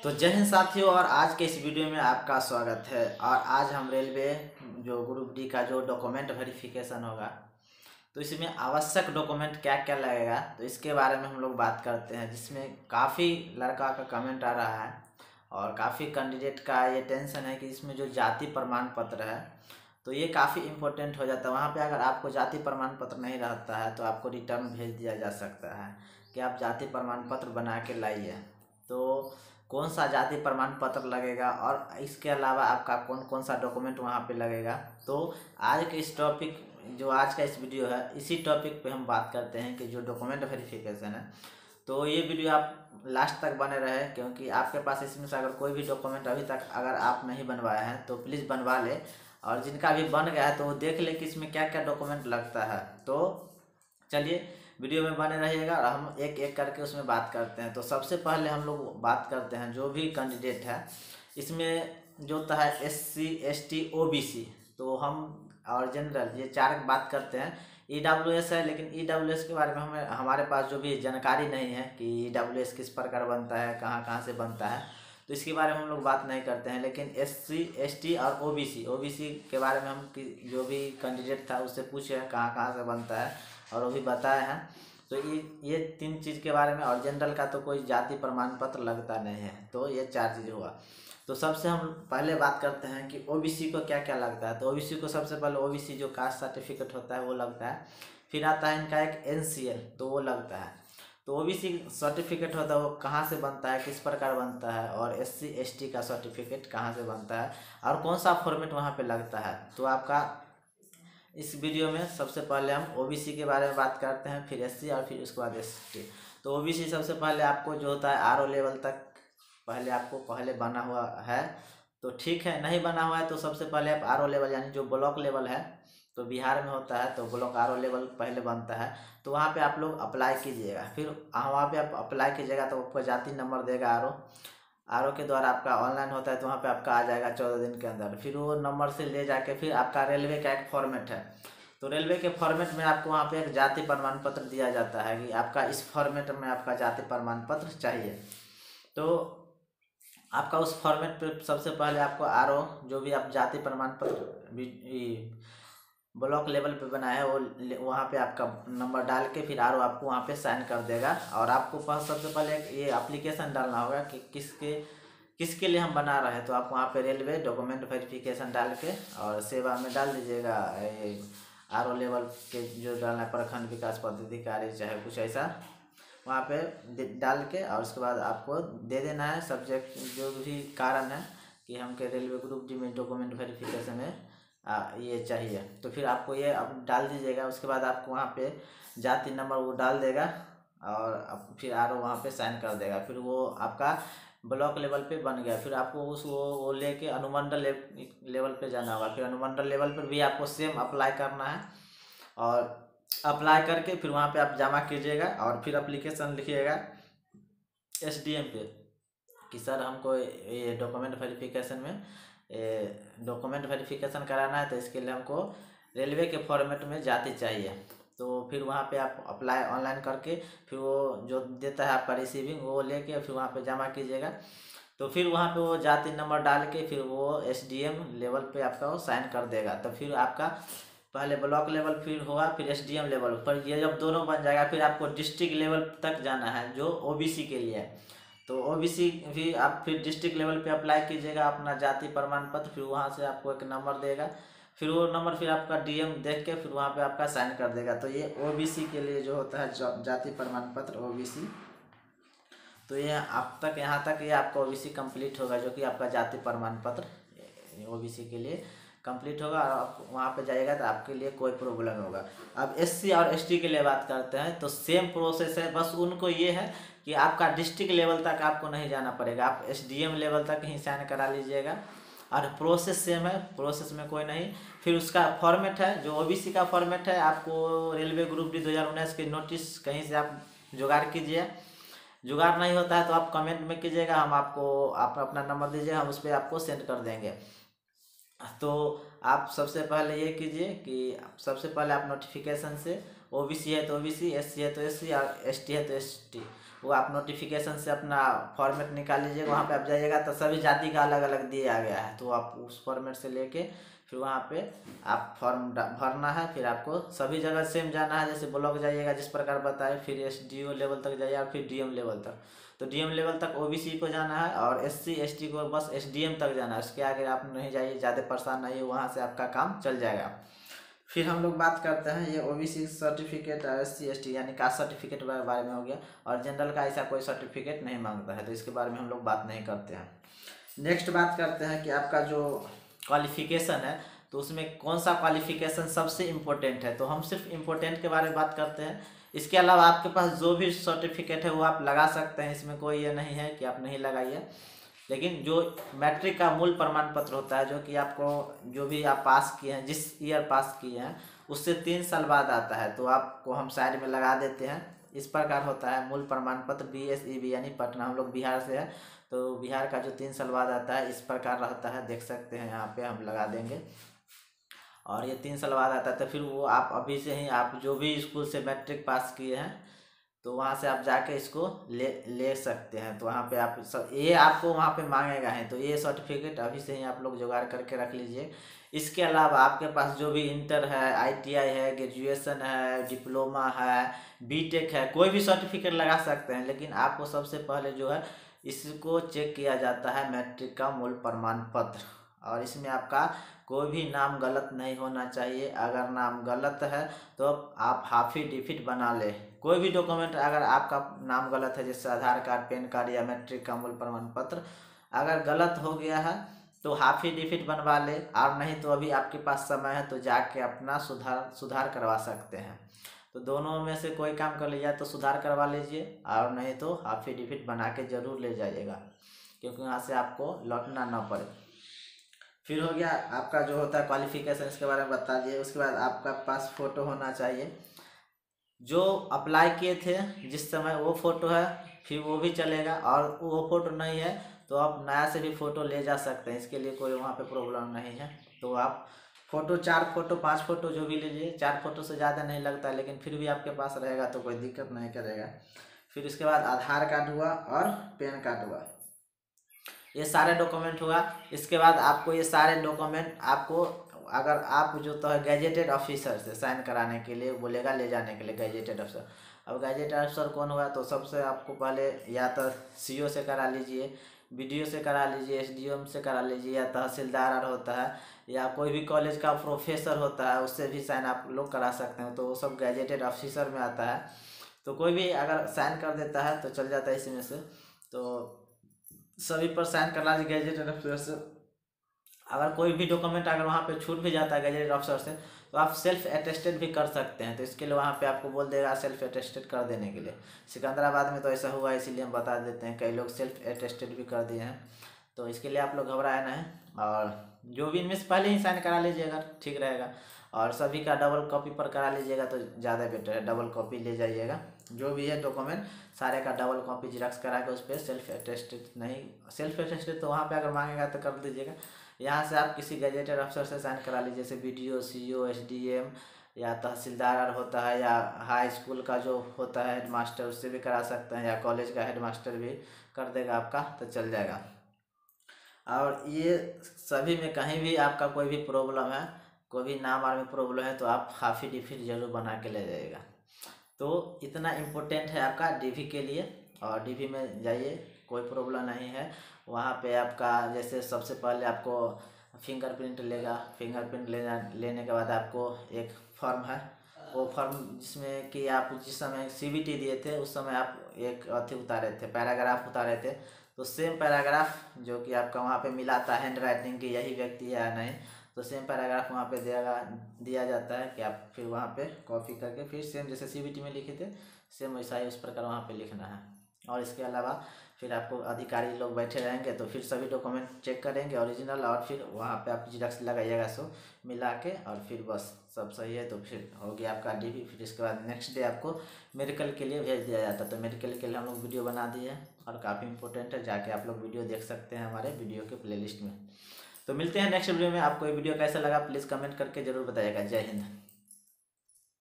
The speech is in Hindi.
तो जय हिंद साथियों, और आज के इस वीडियो में आपका स्वागत है। और आज हम रेलवे जो ग्रुप डी का जो डॉक्यूमेंट वेरिफिकेशन होगा, तो इसमें आवश्यक डॉक्यूमेंट क्या क्या लगेगा, तो इसके बारे में हम लोग बात करते हैं। जिसमें काफ़ी लड़का का कमेंट आ रहा है और काफ़ी कैंडिडेट का ये टेंशन है कि इसमें जो जाति प्रमाण पत्र है, तो ये काफ़ी इम्पोर्टेंट हो जाता है। वहाँ पे अगर आपको जाति प्रमाण पत्र नहीं रहता है तो आपको रिटर्न भेज दिया जा सकता है कि आप जाति प्रमाण पत्र बना के लाइए। तो कौन सा जाति प्रमाण पत्र लगेगा और इसके अलावा आपका कौन कौन सा डॉक्यूमेंट वहाँ पे लगेगा, तो आज के इस टॉपिक जो आज का इस वीडियो है, इसी टॉपिक पे हम बात करते हैं कि जो डॉक्यूमेंट वेरिफिकेशन है। तो ये वीडियो आप लास्ट तक बने रहे, क्योंकि आपके पास इसमें से अगर कोई भी डॉक्यूमेंट अभी तक अगर आप नहीं बनवाए हैं तो प्लीज़ बनवा ले, और जिनका भी बन गया है तो वो देख ले कि इसमें क्या क्या डॉक्यूमेंट लगता है। तो चलिए वीडियो में बने रहिएगा और हम एक एक करके उसमें बात करते हैं। तो सबसे पहले हम लोग बात करते हैं जो भी कैंडिडेट है इसमें जो होता है SC ST OBC, तो हम और जनरल, ये चार बात करते हैं। EWS है, लेकिन EWS के बारे में हमें हमारे पास जो भी जानकारी नहीं है कि EWS किस प्रकार बनता है, कहाँ कहाँ से बनता है, तो इसके बारे में हम लोग बात नहीं करते हैं। लेकिन SC ST और OBC के बारे में हम जो भी कैंडिडेट था उससे पूछे कहाँ कहाँ से बनता है और वो भी बताए हैं। तो ये तीन चीज़ के बारे में, और जनरल का तो कोई जाति प्रमाण पत्र लगता नहीं है। तो ये चार चीज़ हुआ। तो सबसे हम पहले बात करते हैं कि OBC को क्या क्या लगता है। तो OBC को सबसे पहले OBC जो कास्ट सर्टिफिकेट होता है वो लगता है। फिर आता है इनका एक NCL, तो वो लगता है। तो OBC सर्टिफिकेट होता है वो कहाँ से बनता है, किस प्रकार बनता है, और SC ST का सर्टिफिकेट कहाँ से बनता है और कौन सा फॉर्मेट वहाँ पे लगता है। तो आपका इस वीडियो में सबसे पहले हम OBC के बारे में बात करते हैं, फिर SC और फिर उसके बाद ST। तो OBC सबसे पहले आपको जो होता है RO लेवल तक पहले आपको बना हुआ है, तो ठीक है। नहीं बना हुआ है तो सबसे पहले आप RO लेवल यानी जो ब्लॉक लेवल है, तो बिहार में होता है तो ब्लॉक RO लेवल पहले बनता है। तो वहाँ पे आप लोग अप्लाई कीजिएगा। फिर वहाँ पे आप अप्लाई कीजिएगा तो आपको जाति नंबर देगा RO के द्वारा आपका ऑनलाइन होता है, तो वहाँ पे आपका आ जाएगा 14 दिन के अंदर। फिर वो नंबर से ले जाके फिर आपका रेलवे का एक फॉर्मेट है, तो रेलवे के फॉर्मेट में आपको वहाँ पे एक जाति प्रमाण पत्र दिया जाता है कि आपका इस फॉर्मेट में आपका जाति प्रमाण पत्र चाहिए। तो आपका उस फॉर्मेट पे सबसे पहले आपको RO जो भी आप जाति प्रमाण पत्र ब्लॉक लेवल पे बनाया है वो वहाँ पे आपका नंबर डाल के फिर RO आपको वहाँ पे साइन कर देगा। और आपको पास सबसे पहले ये एप्लीकेशन डालना होगा कि किसके लिए हम बना रहे हैं। तो आप वहाँ पे रेलवे डॉक्यूमेंट वेरिफिकेशन डाल के और सेवा में डाल दीजिएगा। RO लेवल के जो डालना है, प्रखंड विकास पदाधिकारी चाहे कुछ ऐसा, वहाँ पे डाल के और उसके बाद आपको दे देना है सब्जेक्ट जो भी कारण है कि हमके रेलवे ग्रुप डी में डॉक्यूमेंट वेरिफिकेशन में ये चाहिए। तो फिर आपको ये अब डाल दीजिएगा। उसके बाद आपको वहाँ पे जाति नंबर वो डाल देगा और फिर RO वहाँ पे साइन कर देगा। फिर वो आपका ब्लॉक लेवल पे बन गया। फिर आपको वो लेके अनुमंडल लेवल पे जाना होगा। फिर अनुमंडल लेवल पर भी आपको सेम अप्लाई करना है, और अप्लाई करके फिर वहाँ पे आप जमा कीजिएगा और फिर अप्लीकेशन लिखिएगा SDM पे कि सर हमको ये डॉक्यूमेंट वेरिफिकेशन में डॉक्यूमेंट वेरिफिकेशन कराना है, तो इसके लिए हमको रेलवे के फॉर्मेट में जाति चाहिए। तो फिर वहाँ पे आप अप्लाई ऑनलाइन करके फिर वो जो देता है आपका रिसीविंग वो लेके फिर वहाँ पे जमा कीजिएगा। तो फिर वहाँ पे वो जाति नंबर डाल के फिर वो SDM लेवल पे आपका वो साइन कर देगा। तो फिर आपका पहले ब्लॉक लेवल फिर होगा, फिर SDM लेवल पर। ये जब दोनों बन जाएगा फिर आपको डिस्ट्रिक्ट लेवल तक जाना है जो OBC के लिए है। तो OBC भी आप फिर डिस्ट्रिक्ट लेवल पे अप्लाई कीजिएगा अपना जाति प्रमाण पत्र। फिर वहाँ से आपको एक नंबर देगा, फिर वो नंबर फिर आपका DM देख के फिर वहाँ पे आपका साइन कर देगा। तो ये OBC के लिए जो होता है जाति प्रमाण पत्र OBC। तो ये आप तक यहाँ तक ये आपका OBC कंप्लीट होगा, जो कि आपका जाति प्रमाण पत्र OBC के लिए कंप्लीट होगा। और आप वहाँ पे जाइएगा तो आपके लिए कोई प्रॉब्लम नहीं होगा। अब SC और ST के लिए बात करते हैं, तो सेम प्रोसेस है, बस उनको ये है कि आपका डिस्ट्रिक्ट लेवल तक आपको नहीं जाना पड़ेगा, आप SDM लेवल तक ही साइन करा लीजिएगा। और प्रोसेस सेम है, प्रोसेस में कोई नहीं। फिर उसका फॉर्मेट है जो OBC का फॉर्मेट है, आपको रेलवे ग्रुप डी 2019 के नोटिस कहीं से आप जुगाड़ कीजिए। जुगाड़ नहीं होता है तो आप कमेंट में कीजिएगा, हम आपको आप अपना नंबर दीजिए, हम उस पर आपको सेंड कर देंगे। तो आप सबसे पहले ये कीजिए कि सबसे पहले आप नोटिफिकेशन से OBC है तो OBC, SC है तो SC और ST है तो ST, वो आप नोटिफिकेशन से अपना फॉर्मेट निकाल लीजिएगा। वहाँ पे आप जाइएगा तो सभी जाति का अलग अलग दिया गया है, तो आप उस फॉर्मेट से लेके फिर वहाँ पे आप फॉर्म भरना है। फिर आपको सभी जगह सेम जाना है, जैसे ब्लॉक जाइएगा जिस प्रकार बताए, फिर SDO लेवल तक जाइए और फिर DM लेवल तक। तो DM लेवल तक OBC को जाना है और SC ST को बस SDM तक जाना है, उसके आगे आप नहीं जाइए, ज़्यादा परेशान नहीं है, वहाँ से आपका काम चल जाएगा। फिर हम लोग बात करते हैं ये OBC सर्टिफिकेट और SC ST यानी कास्ट सर्टिफिकेट के बारे में हो गया, और जनरल का ऐसा कोई सर्टिफिकेट नहीं मांगता है, तो इसके बारे में हम लोग बात नहीं करते हैं। नेक्स्ट बात करते हैं कि आपका जो क्वालिफिकेशन है, तो उसमें कौन सा क्वालिफिकेशन सबसे इम्पोर्टेंट है, तो हम सिर्फ इम्पोर्टेंट के बारे में बात करते हैं। इसके अलावा आपके पास जो भी सर्टिफिकेट है वो आप लगा सकते हैं, इसमें कोई ये नहीं है कि आप नहीं लगाइए। लेकिन जो मैट्रिक का मूल प्रमाण पत्र होता है, जो कि आपको जो भी आप पास किए हैं, जिस ईयर पास किए हैं उससे 3 साल बाद आता है, तो आपको हम साइड में लगा देते हैं। इस प्रकार होता है मूल प्रमाण पत्र BSEB यानी पटना, हम लोग बिहार से है, तो बिहार का जो 3 साल बाद आता है इस प्रकार रहता है, देख सकते हैं यहाँ पे हम लगा देंगे। और ये 3 साल बाद आता है, तो फिर वो आप अभी से ही आप जो भी स्कूल से मैट्रिक पास किए हैं तो वहाँ से आप जाके इसको ले सकते हैं। तो वहाँ पे आप सब ये आपको वहाँ पे मांगेगा है, तो ये सर्टिफिकेट अभी से ही आप लोग जुगाड़ करके रख लीजिए। इसके अलावा आपके पास जो भी इंटर है, ITI है, ग्रेजुएशन है, डिप्लोमा है, BTech है, कोई भी सर्टिफिकेट लगा सकते हैं, लेकिन आपको सबसे पहले जो है इसको चेक किया जाता है मैट्रिक का मूल प्रमाण पत्र, और इसमें आपका कोई भी नाम गलत नहीं होना चाहिए। अगर नाम गलत है तो आप हाफी डिफिट बना ले। कोई भी डॉक्यूमेंट अगर आपका नाम गलत है, जैसे आधार कार्ड, पैन कार्ड या मैट्रिक का मूल प्रमाण पत्र अगर गलत हो गया है तो हाफी डिफिट बनवा ले, और नहीं तो अभी आपके पास समय है तो जाके अपना सुधार करवा सकते हैं। तो दोनों में से कोई काम कर लीजिए, तो सुधार करवा लीजिए, और नहीं तो हाफी डिफिट बना के ज़रूर ले जाइएगा, क्योंकि वहाँ से आपको लौटना ना पड़े। फिर हो गया आपका जो होता है क्वालिफिकेशन, इसके बारे में बता दिए। उसके बाद आपका पास फ़ोटो होना चाहिए, जो अप्लाई किए थे जिस समय वो फ़ोटो है फिर वो भी चलेगा, और वो फ़ोटो नहीं है तो आप नया से भी फ़ोटो ले जा सकते हैं, इसके लिए कोई वहाँ पे प्रॉब्लम नहीं है। तो आप फ़ोटो 4 फ़ोटो 5 फ़ोटो जो भी लीजिए, 4 फ़ोटो से ज़्यादा नहीं लगता, लेकिन फिर भी आपके पास रहेगा तो कोई दिक्कत नहीं करेगा। फिर इसके बाद आधार कार्ड हुआ और पैन कार्ड हुआ, ये सारे डॉक्यूमेंट हुआ। इसके बाद आपको ये सारे डॉक्यूमेंट आपको, अगर आप जो तो है गैजेटेड ऑफिसर से साइन कराने के लिए बोलेगा, ले जाने के लिए गैजेटेड ऑफिसर। अब गैजेटेड ऑफिसर कौन हुआ, तो सबसे आपको पहले या तो CO से करा लीजिए, BDO से करा लीजिए, SDO से करा लीजिए, या तहसीलदार और होता है, या कोई भी कॉलेज का प्रोफेसर होता है उससे भी साइन आप लोग करा सकते हैं, तो वो सब गैजेटेड ऑफिसर में आता है। तो कोई भी अगर साइन कर देता है तो चल जाता है इसमें से, तो सभी पर साइन करना चाहिए गैजेटेड ऑफिसर से। अगर कोई भी डॉक्यूमेंट अगर वहाँ पे छूट भी जाता है गैजेटेड ऑफिसर से, तो आप सेल्फ अटेस्टेड भी कर सकते हैं, तो इसके लिए वहाँ पे आपको बोल देगा सेल्फ अटेस्टेड कर देने के लिए। सिकंदराबाद में तो ऐसा हुआ, इसीलिए हम बता देते हैं, कई लोग सेल्फ अटेस्टेड भी कर दिए हैं, तो इसके लिए आप लोग घबराए ना है, और जो भी इनमें से पहले ही साइन करा लीजिएगा, ठीक रहेगा। और सभी का डबल कॉपी पर करा लीजिएगा तो ज़्यादा बेटर है, डबल कॉपी ले जाइएगा, जो भी है डॉक्यूमेंट सारे का डबल कॉपी जिरक्स करा के उस पर सेल्फ अटेस्टेड नहीं, सेल्फ अटेस्टेड तो वहाँ पे अगर मांगेगा तो कर दीजिएगा। यहाँ से आप किसी गैजेटेड अफसर से साइन करा लीजिए, जैसे BDO, CO, SDM या तहसीलदार होता है, या हाई स्कूल का जो होता है हेडमास्टर, उससे भी करा सकते हैं, या कॉलेज का हेडमास्टर भी कर देगा आपका, तो चल जाएगा। और ये सभी में कहीं भी आपका कोई भी प्रॉब्लम है, कोई भी नाम वाम में प्रॉब्लम है, तो आप हाफी डिफिट जरूर बना के ले जाइएगा। तो इतना इम्पोर्टेंट है आपका DV के लिए, और DV में जाइए, कोई प्रॉब्लम नहीं है। वहाँ पे आपका जैसे सबसे पहले आपको फिंगरप्रिंट लेगा, फिंगरप्रिंट लेने के बाद आपको एक फॉर्म है, वो फॉर्म जिसमें कि आप जिस समय CBT दिए थे उस समय आप एक अथी उतारे थे, पैराग्राफ उतारे थे, तो सेम पैराग्राफ जो कि आपका वहाँ पे मिला था हैंड राइटिंग की यही व्यक्ति है या नहीं, तो सेम पैराग्राफ वहाँ पे दिया जाता है कि आप फिर वहाँ पे कॉपी करके फिर सेम जैसे CBT में लिखे थे सेम वैसा ही उस प्रकार वहाँ पे लिखना है। और इसके अलावा फिर आपको अधिकारी लोग बैठे रहेंगे, तो फिर सभी डॉक्यूमेंट चेक करेंगे ओरिजिनल, और फिर वहाँ पे आप जिरक्स लगाइएगा सो मिला के, और फिर बस सब सही है तो फिर हो गया आपका DV। फिर इसके बाद नेक्स्ट डे आपको मेडिकल के लिए भेज दिया जाता है, तो मेडिकल के लिए हम लोग वीडियो बना दिए हैं और काफ़ी इंपॉर्टेंट है, जाके आप लोग वीडियो देख सकते हैं हमारे वीडियो के प्लेलिस्ट में। तो मिलते हैं नेक्स्ट वीडियो में। आपको ये वीडियो कैसा लगा प्लीज़ कमेंट करके ज़रूर बताइएगा। जय हिंद।